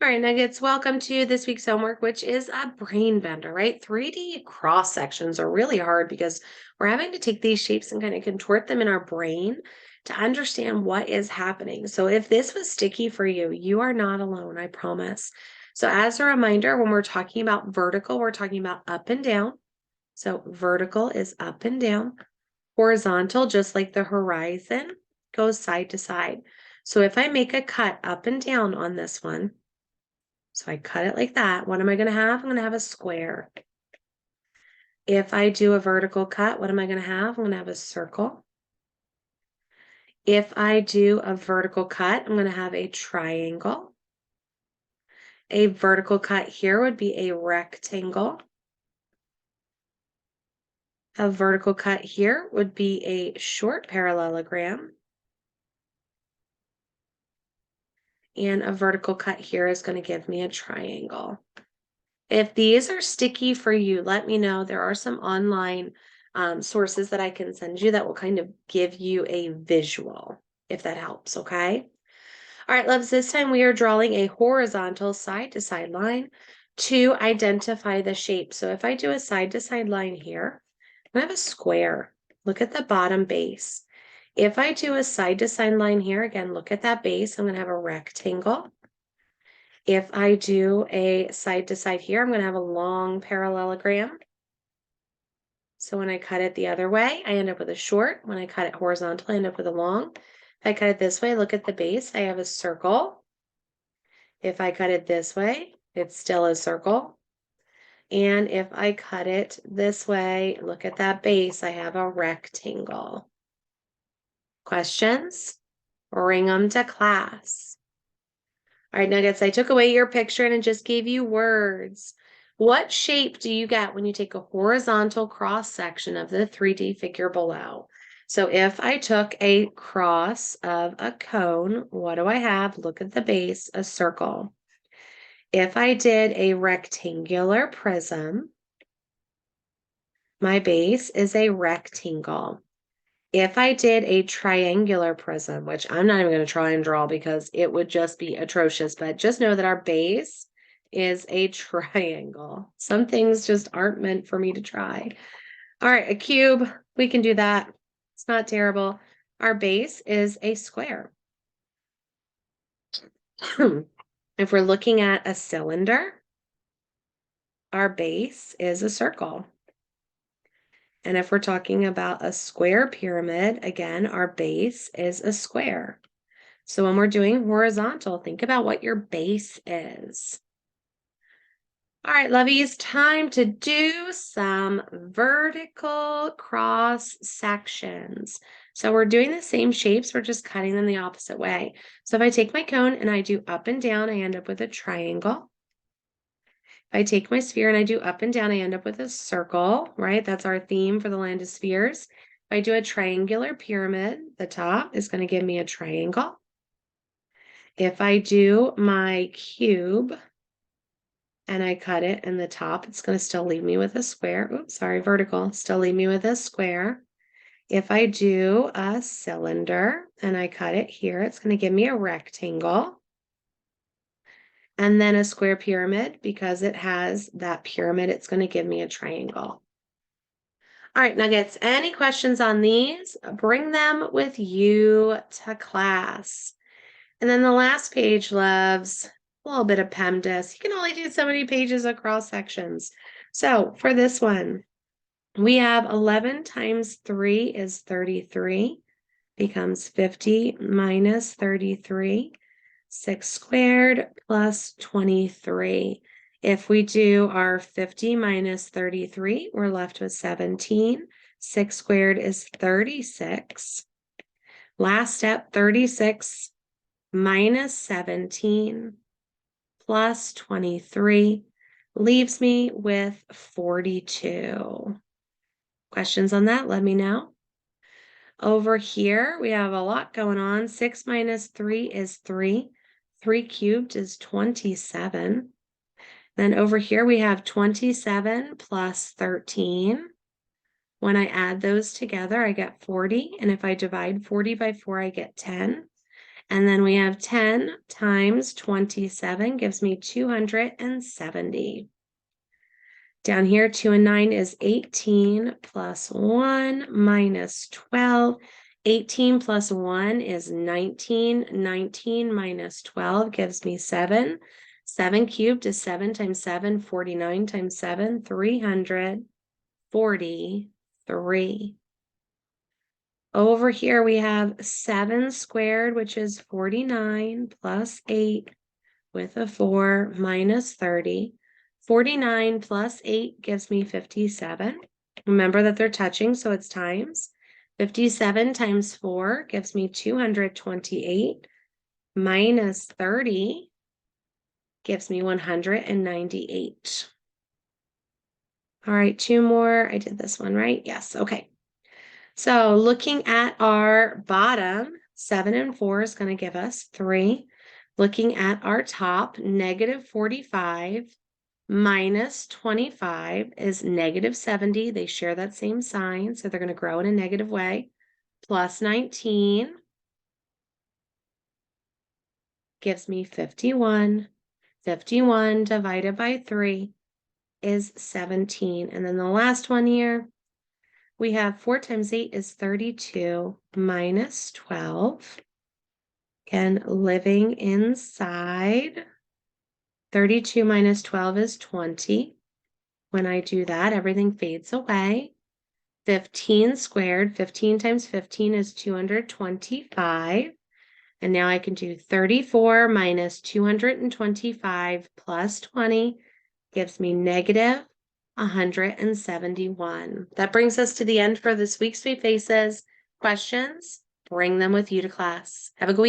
All right, Nuggets, welcome to this week's homework, which is a brain bender, right? 3D cross sections are really hard because we're having to take these shapes and kind of contort them in our brain to understand what is happening. So if this was sticky for you, you are not alone, I promise. So as a reminder, when we're talking about vertical, we're talking about up and down. So vertical is up and down. Horizontal, just like the horizon, goes side to side. So if I make a cut up and down on this one, so I cut it like that. What am I going to have? I'm going to have a square. If I do a vertical cut, what am I going to have? I'm going to have a circle. If I do a vertical cut, I'm going to have a triangle. A vertical cut here would be a rectangle. A vertical cut here would be a short parallelogram. And a vertical cut here is going to give me a triangle. If these are sticky for you, let me know. There are some online sources that I can send you that will kind of give you a visual, if that helps, okay? All right, loves, this time we are drawing a horizontal side-to-side line to identify the shape. So if I do a side-to-side line here, I have a square. Look at the bottom base. If I do a side-to-side line here, again, look at that base. I'm going to have a rectangle. If I do a side to side here, I'm going to have a long parallelogram. So when I cut it the other way, I end up with a short. When I cut it horizontal, I end up with a long. If I cut it this way, look at the base, I have a circle. If I cut it this way, it's still a circle. And if I cut it this way, look at that base, I have a rectangle. Questions? Bring them to class. All right, Nuggets, I took away your picture and it just gave you words. What shape do you get when you take a horizontal cross section of the 3D figure below? So if I took a cross of a cone, what do I have? Look at the base, a circle. If I did a rectangular prism, my base is a rectangle. If I did a triangular prism, which I'm not even going to try and draw because it would just be atrocious, but just know that our base is a triangle. Some things just aren't meant for me to try. All right, a cube, we can do that. It's not terrible. Our base is a square. If we're looking at a cylinder, our base is a circle. And if we're talking about a square pyramid, again, our base is a square. So when we're doing horizontal, think about what your base is. All right, lovies, time to do some vertical cross sections. So we're doing the same shapes, we're just cutting them the opposite way. So if I take my cone and I do up and down, I end up with a triangle. If I take my sphere and I do up and down, I end up with a circle, right? That's our theme for the land of spheres. If I do a triangular pyramid, the top is going to give me a triangle. If I do my cube and I cut it in the top, it's going to still leave me with a square. Oops, sorry, vertical, still leave me with a square. If I do a cylinder and I cut it here, it's going to give me a rectangle. And then a square pyramid, because it has that pyramid, it's going to give me a triangle. All right, Nuggets, any questions on these? Bring them with you to class. And then the last page, loves, a little bit of PEMDAS. You can only do so many pages of cross sections. So for this one, we have 11 times 3 is 33, becomes 50 minus 33. 6 squared plus 23. If we do our 50 minus 33, we're left with 17. 6 squared is 36. Last step, 36 minus 17 plus 23 leaves me with 42. Questions on that? Let me know. Over here, we have a lot going on. 6 minus 3 is 3. 3 cubed is 27. Then over here, we have 27 plus 13. When I add those together, I get 40. And if I divide 40 by 4, I get 10. And then we have 10 times 27 gives me 270. Down here, 2 and 9 is 18 plus 1 minus 12. 18 plus 1 is 19. 19 minus 12 gives me 7. 7 cubed is 7 times 7. 49 times 7, 343. Over here, we have 7 squared, which is 49 plus 8 with a 4 minus 30. 49 plus 8 gives me 57. Remember that they're touching, so it's times. 57 times 4 gives me 228. Minus 30 gives me 198. All right, 2 more. I did this one, right? Yes, okay. So looking at our bottom, 7 and 4 is going to give us 3. Looking at our top, negative 45 minus 25 is negative 70. They share that same sign, so they're going to grow in a negative way. Plus 19 gives me 51. 51 divided by 3 is 17. And then the last one here, we have 4 times 8 is 32 minus 12. Again, living inside. 32 minus 12 is 20. When I do that, everything fades away. 15 squared, 15 times 15 is 225. And now I can do 34 minus 225 plus 20 gives me negative 171. That brings us to the end for this week's Sweet Faces. Questions? Bring them with you to class. Have a good week.